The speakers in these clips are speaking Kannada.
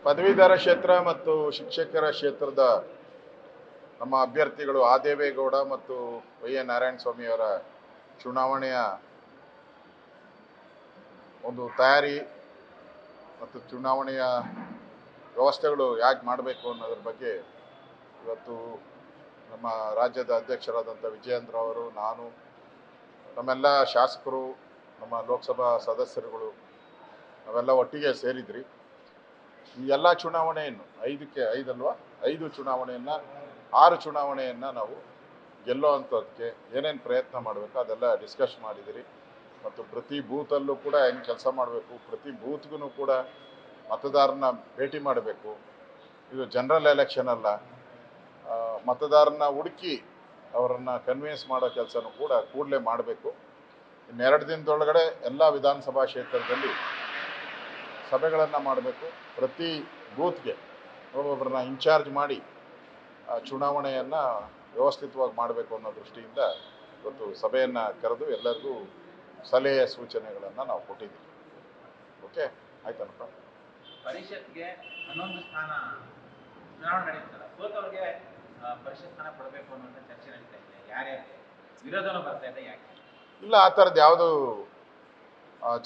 ಪದವೀಧರ ಕ್ಷೇತ್ರ ಮತ್ತು ಶಿಕ್ಷಕರ ಕ್ಷೇತ್ರದ ನಮ್ಮ ಅಭ್ಯರ್ಥಿಗಳು ದೇವೇಗೌಡ ಮತ್ತು ನಾರಾಯಣಸ್ವಾಮಿ ಅವರ ಚುನಾವಣೆಯ ಒಂದು ತಯಾರಿ ಮತ್ತು ಚುನಾವಣೆಯ ವ್ಯವಸ್ಥೆಗಳು ಯಾಕೆ ಮಾಡಬೇಕು ಅನ್ನೋದ್ರ ಬಗ್ಗೆ ಇವತ್ತು ನಮ್ಮ ರಾಜ್ಯದ ಅಧ್ಯಕ್ಷರಾದಂಥ ವಿಜಯೇಂದ್ರ ಅವರು, ನಾನು, ನಮ್ಮೆಲ್ಲ ಶಾಸಕರು, ನಮ್ಮ ಲೋಕಸಭಾ ಸದಸ್ಯರುಗಳು ನಾವೆಲ್ಲ ಒಟ್ಟಿಗೆ ಸೇರಿದ್ರಿ. ಈ ಎಲ್ಲ ಚುನಾವಣೆಯನ್ನು 5 ಚುನಾವಣೆಯನ್ನು 6 ಚುನಾವಣೆಯನ್ನು ನಾವು ಗೆಲ್ಲೋ ಅಂಥದ್ದಕ್ಕೆ ಏನೇನು ಪ್ರಯತ್ನ ಮಾಡಬೇಕು ಅದೆಲ್ಲ ಡಿಸ್ಕಸ್ ಮಾಡಿದಿರಿ. ಮತ್ತು ಪ್ರತಿ ಬೂತಲ್ಲೂ ಕೂಡ ಹೆಂಗೆ ಕೆಲಸ ಮಾಡಬೇಕು, ಪ್ರತಿ ಬೂತ್ಗೂ ಕೂಡ ಮತದಾರನ ಭೇಟಿ ಮಾಡಬೇಕು. ಇದು ಜನರಲ್ ಎಲೆಕ್ಷನ್ ಅಲ್ಲ, ಮತದಾರನ ಹುಡುಕಿ ಅವರನ್ನು ಕನ್ವಿನ್ಸ್ ಮಾಡೋ ಕೆಲಸನೂ ಕೂಡ ಕೂಡಲೇ ಮಾಡಬೇಕು. ಇನ್ನೆರಡು ದಿನದೊಳಗಡೆ ಎಲ್ಲ ವಿಧಾನಸಭಾ ಕ್ಷೇತ್ರದಲ್ಲಿ ಸಭೆಗಳನ್ನು ಮಾಡಬೇಕು. ಪ್ರತಿ ಬೂತ್ಗೆ ಒಬ್ಬೊಬ್ಬರನ್ನ ಇನ್ಚಾರ್ಜ್ ಮಾಡಿ ಚುನಾವಣೆಯನ್ನು ವ್ಯವಸ್ಥಿತವಾಗಿ ಮಾಡಬೇಕು ಅನ್ನೋ ದೃಷ್ಟಿಯಿಂದ ಇವತ್ತು ಸಭೆಯನ್ನು ಕರೆದು ಎಲ್ಲರಿಗೂ ಸಲಹೆ ಸೂಚನೆಗಳನ್ನು ನಾವು ಕೊಟ್ಟಿದ್ದೀವಿ. ಓಕೆ, ಆಯ್ತನಪ್ಪ. ಪರಿಷತ್ಗೆ 11 ಸ್ಥಾನ ಚುನಾವಣೆ ನಡೆಯುತ್ತಲ್ಲ, ಸೋತವ್ರಿಗೆ ಪರಿಷತ್ ಸ್ಥಾನ ಕೊಡಬೇಕು ಅನ್ನುವಂಥ ಚರ್ಚೆ ನಡೀತಾ ಇದೆ. ಯಾರ್ಯಾರಿಗೆ ವಿರೋಧನೂ ಬರ್ತಾ ಇದೆ, ಯಾಕೆ ಇಲ್ಲ? ಆ ಥರದ್ದು ಯಾವುದು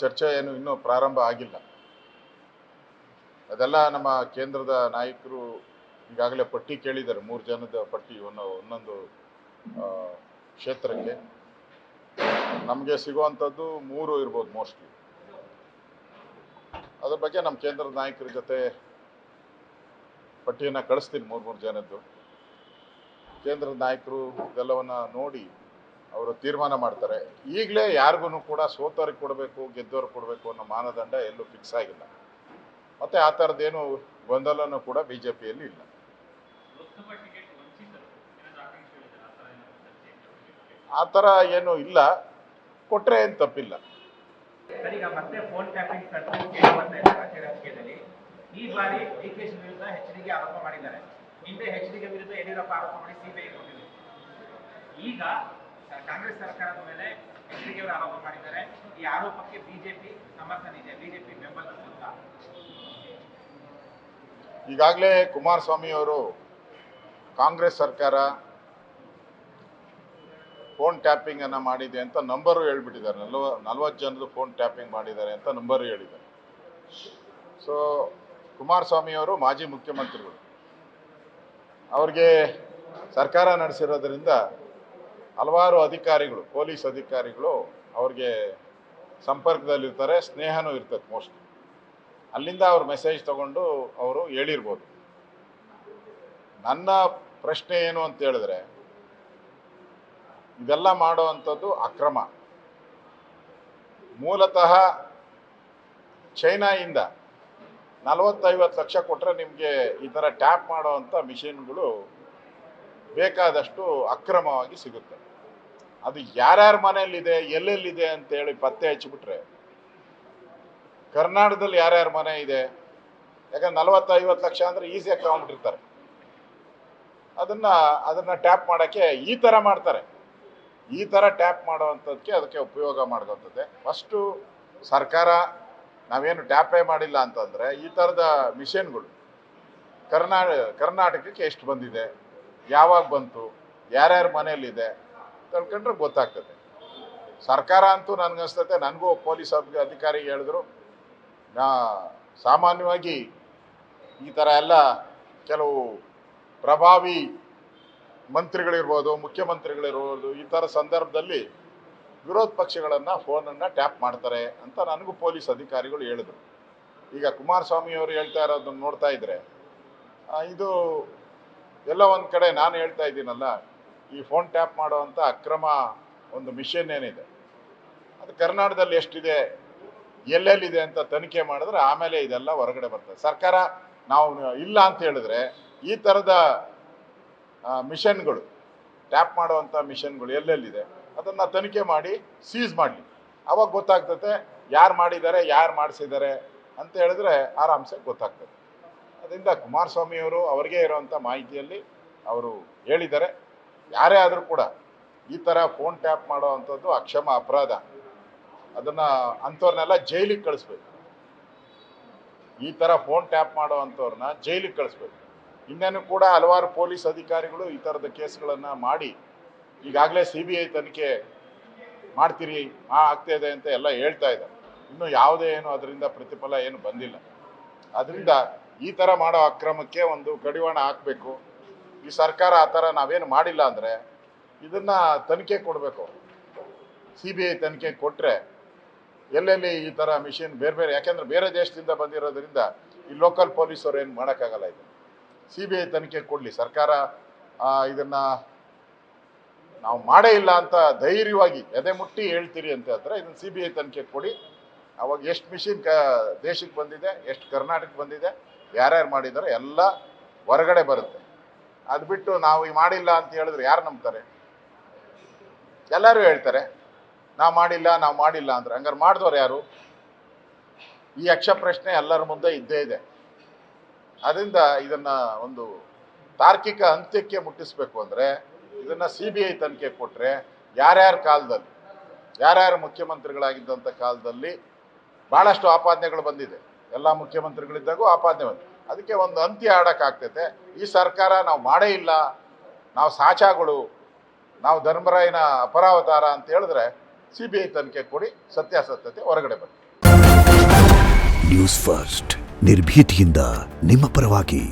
ಚರ್ಚೆ ಏನು ಇನ್ನೂ ಪ್ರಾರಂಭ ಆಗಿಲ್ಲ. ಅದೆಲ್ಲ ನಮ್ಮ ಕೇಂದ್ರದ ನಾಯಕರು ಈಗಾಗಲೇ ಪಟ್ಟಿ ಕೇಳಿದ್ದಾರೆ, 3 ಜನದ ಪಟ್ಟಿ ಒಂದೊಂದು ಕ್ಷೇತ್ರಕ್ಕೆ. ನಮಗೆ ಸಿಗುವಂಥದ್ದು 3 ಇರ್ಬೋದು ಮೋಸ್ಟ್ಲಿ. ಅದ್ರ ಬಗ್ಗೆ ನಮ್ಮ ಕೇಂದ್ರದ ನಾಯಕರ ಜೊತೆ ಪಟ್ಟಿಯನ್ನು ಕಳಿಸ್ತೀನಿ, 3 ಜನದ್ದು. ಕೇಂದ್ರದ ನಾಯಕರು ಇದೆಲ್ಲವನ್ನು ನೋಡಿ ಅವರು ತೀರ್ಮಾನ ಮಾಡ್ತಾರೆ. ಈಗಲೇ ಯಾರಿಗೂ ಕೂಡ ಸೋತವ್ರಿಗೆ ಕೊಡಬೇಕು, ಗೆದ್ದವ್ರಿಗೆ ಕೊಡಬೇಕು ಅನ್ನೋ ಮಾನದಂಡ ಎಲ್ಲೂ ಫಿಕ್ಸ್ ಆಗಿಲ್ಲ. ಮತ್ತು ಆ ಥರದ್ದೇನು ಗೊಂದಲನೂ ಕೂಡ BJPಯಲ್ಲಿ ಇಲ್ಲ. ಆ ಥರ ಏನೂ ಇಲ್ಲ, ಕೊಟ್ಟರೆ ಏನು ತಪ್ಪಿಲ್ಲ. ಈಗ ಮತ್ತೆ ಫೋನ್ ಟ್ಯಾಪಿಂಗ್ ರಾಜಕೀಯದಲ್ಲಿ ಈ ಬಾರಿ DK ವಿರುದ್ಧ HDK ಆರೋಪ ಮಾಡಿದ್ದಾರೆ. ಹಿಂದೆ HDK ವಿರುದ್ಧ ಯಡಿಯೂರಪ್ಪ ಆರೋಪ ಮಾಡಿ CBI ಕೊಟ್ಟಿದೆ. ಈಗ ಕಾಂಗ್ರೆಸ್ ಸರ್ಕಾರದ ಮೇಲೆ HDK ಅವರು ಆರೋಪ ಮಾಡಿದ್ದಾರೆ. ಈ ಆರೋಪಕ್ಕೆ BJP ಸಮರ್ಥನೆ ಇದೆ, BJP ಬೆಂಬಲ ಅಂತ. ಈಗಾಗಲೇ ಕುಮಾರಸ್ವಾಮಿ ಅವರು ಕಾಂಗ್ರೆಸ್ ಸರ್ಕಾರ ಫೋನ್ ಟ್ಯಾಪಿಂಗ್ ಅನ್ನು ಮಾಡಿದೆ ಅಂತ ನಂಬರು ಹೇಳ್ಬಿಟ್ಟಿದ್ದಾರೆ. 40 ಜನರು ಫೋನ್ ಟ್ಯಾಪಿಂಗ್ ಮಾಡಿದ್ದಾರೆ ಅಂತ ನಂಬರು ಹೇಳಿದ್ದಾರೆ. ಸೊ ಕುಮಾರಸ್ವಾಮಿ ಅವರು ಮಾಜಿ ಮುಖ್ಯಮಂತ್ರಿಗಳು, ಅವ್ರಿಗೆ ಸರ್ಕಾರ ನಡೆಸಿರೋದ್ರಿಂದ ಹಲವಾರು ಅಧಿಕಾರಿಗಳು, ಪೊಲೀಸ್ ಅಧಿಕಾರಿಗಳು ಅವ್ರಿಗೆ ಸಂಪರ್ಕದಲ್ಲಿರ್ತಾರೆ, ಸ್ನೇಹನೂ ಇರ್ತದೆ ಮೋಸ್ಟ್ಲಿ. ಅಲ್ಲಿಂದ ಅವ್ರ ಮೆಸೇಜ್ ತಗೊಂಡು ಅವರು ಹೇಳಿರ್ಬೋದು. ನನ್ನ ಪ್ರಶ್ನೆ ಏನು ಅಂತ ಹೇಳಿದ್ರೆ, ಇದೆಲ್ಲ ಮಾಡುವಂಥದ್ದು ಅಕ್ರಮ. ಮೂಲತಃ ಚೈನಾಯಿಂದ 40-50 ಲಕ್ಷ ಕೊಟ್ಟರೆ ನಿಮಗೆ ಈ ಥರ ಟ್ಯಾಪ್ ಮಾಡೋವಂಥ ಮಿಷಿನ್ಗಳು ಬೇಕಾದಷ್ಟು ಅಕ್ರಮವಾಗಿ ಸಿಗುತ್ತೆ. ಅದು ಯಾರ್ಯಾರ ಮನೆಯಲ್ಲಿದೆ, ಎಲ್ಲೆಲ್ಲಿದೆ ಅಂತೇಳಿ ಪತ್ತೆ ಹಚ್ಚಿಬಿಟ್ರೆ ಕರ್ನಾಟಕದಲ್ಲಿ ಯಾರ್ಯಾರ ಮನೆ ಇದೆ, ಯಾಕಂದ್ರೆ 40-50 ಲಕ್ಷ ಅಂದರೆ ಈಸಿಯಾಗಿ ತಗೊಂಡ್ಬಿಟ್ಟಿರ್ತಾರೆ. ಅದನ್ನು ಟ್ಯಾಪ್ ಮಾಡೋಕ್ಕೆ ಈ ಥರ ಮಾಡ್ತಾರೆ. ಈ ಥರ ಟ್ಯಾಪ್ ಮಾಡೋವಂಥದ್ದಕ್ಕೆ ಅದಕ್ಕೆ ಉಪಯೋಗ ಮಾಡ್ಕೊತದೆ. ಫಸ್ಟು ಸರ್ಕಾರ ನಾವೇನು ಟ್ಯಾಪೇ ಮಾಡಿಲ್ಲ ಅಂತಂದರೆ ಈ ಥರದ ಮಿಷನ್ಗಳು ಕರ್ನಾಟಕಕ್ಕೆ ಎಷ್ಟು ಬಂದಿದೆ, ಯಾವಾಗ ಬಂತು, ಯಾರ್ಯಾರ ಮನೆಯಲ್ಲಿದೆ ತಿಳ್ಕೊಂಡ್ರೆ ಗೊತ್ತಾಗ್ತದೆ. ಸರ್ಕಾರ ಅಂತೂ ನನಗನ್ಸ್ತತೆ, ನನಗೂ ಪೊಲೀಸ್ ಅಧಿಕಾರಿ ಹೇಳಿದ್ರು, ಸಾಮಾನ್ಯವಾಗಿ ಈ ಥರ ಎಲ್ಲ ಕೆಲವು ಪ್ರಭಾವಿ ಮಂತ್ರಿಗಳಿರ್ಬೋದು, ಮುಖ್ಯಮಂತ್ರಿಗಳಿರ್ಬೋದು, ಈ ಥರ ಸಂದರ್ಭದಲ್ಲಿ ವಿರೋಧ ಪಕ್ಷಗಳನ್ನು ಫೋನನ್ನು ಟ್ಯಾಪ್ ಮಾಡ್ತಾರೆ ಅಂತ ನನಗೂ ಪೊಲೀಸ್ ಅಧಿಕಾರಿಗಳು ಹೇಳಿದ್ರು. ಈಗ ಕುಮಾರಸ್ವಾಮಿ ಅವರು ಹೇಳ್ತಾ ಇರೋದನ್ನು ನೋಡ್ತಾ ಇದ್ದರೆ ಇದು ಎಲ್ಲ ಒಂದು ಕಡೆ ನಾನು ಹೇಳ್ತಾ ಇದ್ದೀನಲ್ಲ, ಈ ಫೋನ್ ಟ್ಯಾಪ್ ಮಾಡೋವಂಥ ಅಕ್ರಮ ಒಂದು ಮಿಷನ್ ಏನಿದೆ ಅದು ಕರ್ನಾಟಕದಲ್ಲಿ ಎಷ್ಟಿದೆ, ಎಲ್ಲೆಲ್ಲಿದೆ ಅಂತ ತನಿಖೆ ಮಾಡಿದ್ರೆ ಆಮೇಲೆ ಇದೆಲ್ಲ ಹೊರಗಡೆ ಬರ್ತದೆ. ಸರ್ಕಾರ ನಾವು ಇಲ್ಲ ಅಂತ ಹೇಳಿದ್ರೆ ಈ ಥರದ ಮಿಷನ್ಗಳು, ಟ್ಯಾಪ್ ಮಾಡುವಂಥ ಮಿಷನ್ಗಳು ಎಲ್ಲೆಲ್ಲಿದೆ ಅದನ್ನು ತನಿಖೆ ಮಾಡಿ ಸೀಸ್ ಮಾಡಲಿ. ಅವಾಗ ಗೊತ್ತಾಗ್ತದೆ ಯಾರು ಮಾಡಿದ್ದಾರೆ, ಯಾರು ಮಾಡಿಸಿದ್ದಾರೆ ಅಂತ ಹೇಳಿದ್ರೆ ಆರಾಮ್ಸೆ ಗೊತ್ತಾಗ್ತದೆ. ಅದರಿಂದ ಕುಮಾರಸ್ವಾಮಿಯವರು ಅವ್ರಿಗೆ ಇರೋವಂಥ ಮಾಹಿತಿಯಲ್ಲಿ ಅವರು ಹೇಳಿದ್ದಾರೆ, ಯಾರೇ ಆದರೂ ಕೂಡ ಈ ಥರ ಫೋನ್ ಟ್ಯಾಪ್ ಮಾಡೋ ಅಂಥದ್ದು ಅಕ್ಷಮ ಅಪರಾಧ. ಅದನ್ನು ಅಂಥವ್ರನ್ನೆಲ್ಲ ಜೈಲಿಗೆ ಕಳಿಸ್ಬೇಕು. ಈ ಥರ ಫೋನ್ ಟ್ಯಾಪ್ ಮಾಡೋ ಅಂಥವ್ರನ್ನ ಜೈಲಿಗೆ ಕಳಿಸ್ಬೇಕು. ಇನ್ನೇನು ಕೂಡ ಹಲವಾರು ಪೊಲೀಸ್ ಅಧಿಕಾರಿಗಳು ಈ ಥರದ ಕೇಸ್ಗಳನ್ನು ಮಾಡಿ ಈಗಾಗಲೇ CBI ತನಿಖೆ ಮಾಡ್ತೀರಿ ಆಗ್ತಾ ಇದೆ ಅಂತ ಎಲ್ಲ ಹೇಳ್ತಾ ಇದ್ದಾರೆ. ಇನ್ನು ಯಾವುದೇ ಏನು ಅದರಿಂದ ಪ್ರತಿಫಲ ಏನು ಬಂದಿಲ್ಲ. ಅದರಿಂದ ಈ ಥರ ಮಾಡೋ ಅಕ್ರಮಕ್ಕೆ ಒಂದು ಕಡಿವಾಣ ಹಾಕಬೇಕು. ಈ ಸರ್ಕಾರ ಆ ಥರ ನಾವೇನು ಮಾಡಿಲ್ಲ ಅಂದರೆ ಇದನ್ನು ತನಿಖೆ ಕೊಡಬೇಕು. CBI ತನಿಖೆ ಕೊಟ್ಟರೆ ಎಲ್ಲೆಲ್ಲಿ ಈ ಥರ ಮಿಷಿನ್ ಬೇರೆ ಯಾಕೆಂದರೆ ಬೇರೆ ದೇಶದಿಂದ ಬಂದಿರೋದ್ರಿಂದ ಈ ಲೋಕಲ್ ಪೊಲೀಸರು ಏನು ಮಾಡೋಕ್ಕಾಗಲ್ಲ. ಇದು CBI ತನಿಖೆ ಕೊಡಲಿ. ಸರ್ಕಾರ ಇದನ್ನು ನಾವು ಮಾಡೇ ಇಲ್ಲ ಅಂತ ಧೈರ್ಯವಾಗಿ ಎದೆ ಮುಟ್ಟಿ ಹೇಳ್ತೀರಿ ಅಂತ ಹೇಳಿದ್ರೆ ಇದನ್ನು CBI ತನಿಖೆ ಕೊಡಿ. ಅವಾಗ ಎಷ್ಟು ಮಿಷಿನ್ ದೇಶಕ್ಕೆ ಬಂದಿದೆ, ಎಷ್ಟು ಕರ್ನಾಟಕಕ್ಕೆ ಬಂದಿದೆ, ಯಾರ್ಯಾರು ಮಾಡಿದ್ದಾರೆ ಎಲ್ಲ ಹೊರಗಡೆ ಬರುತ್ತೆ. ಅದು ಬಿಟ್ಟು ನಾವು ಈ ಮಾಡಿಲ್ಲ ಅಂತ ಹೇಳಿದ್ರೆ ಯಾರು ನಂಬ್ತಾರೆ? ಎಲ್ಲರೂ ಹೇಳ್ತಾರೆ ನಾವು ಮಾಡಿಲ್ಲ ಅಂದ್ರೆ. ಹಂಗಾರೆ ಮಾಡಿದವ್ರು ಯಾರು? ಈ ಯಕ್ಷ ಪ್ರಶ್ನೆ ಎಲ್ಲರ ಮುಂದೆ ಇದ್ದೇ ಇದೆ. ಅದರಿಂದ ಇದನ್ನು ಒಂದು ತಾರ್ಕಿಕ ಅಂತ್ಯಕ್ಕೆ ಮುಟ್ಟಿಸ್ಬೇಕು ಅಂದರೆ ಇದನ್ನು CBI ತನಿಖೆ ಕೊಟ್ಟರೆ ಯಾರ್ಯಾರ ಕಾಲದಲ್ಲಿ, ಯಾರ್ಯಾರು ಮುಖ್ಯಮಂತ್ರಿಗಳಾಗಿದ್ದಂಥ ಕಾಲದಲ್ಲಿ ಭಾಳಷ್ಟು ಆಪಾದನೆಗಳು ಬಂದಿದೆ. ಎಲ್ಲ ಮುಖ್ಯಮಂತ್ರಿಗಳಿದ್ದಾಗೂ ಆಪಾದನೆ ಬಂದಿದೆ. ಅದಕ್ಕೆ ಒಂದು ಅಂತ್ಯ ಆಡೋಕ್ಕಾಗ್ತೈತೆ. ಈ ಸರ್ಕಾರ ನಾವು ಮಾಡೇ ಇಲ್ಲ, ನಾವು ಸಾಚಾಗಳು, ನಾವು ಧರ್ಮರಾಯನ ಅಪರಾವತಾರ ಅಂತ ಹೇಳಿದ್ರೆ CBI ತನಿಖೆ ಕೊಡಿ, ಸತ್ಯಾಸತ್ಯತೆ ಹೊರಗಡೆ ಬನ್ನಿ. ನ್ಯೂಸ್ ಫಸ್ಟ್ ನಿರ್ಭೀತಿಯಿಂದ ನಿಮ್ಮ ಪರವಾಗಿ.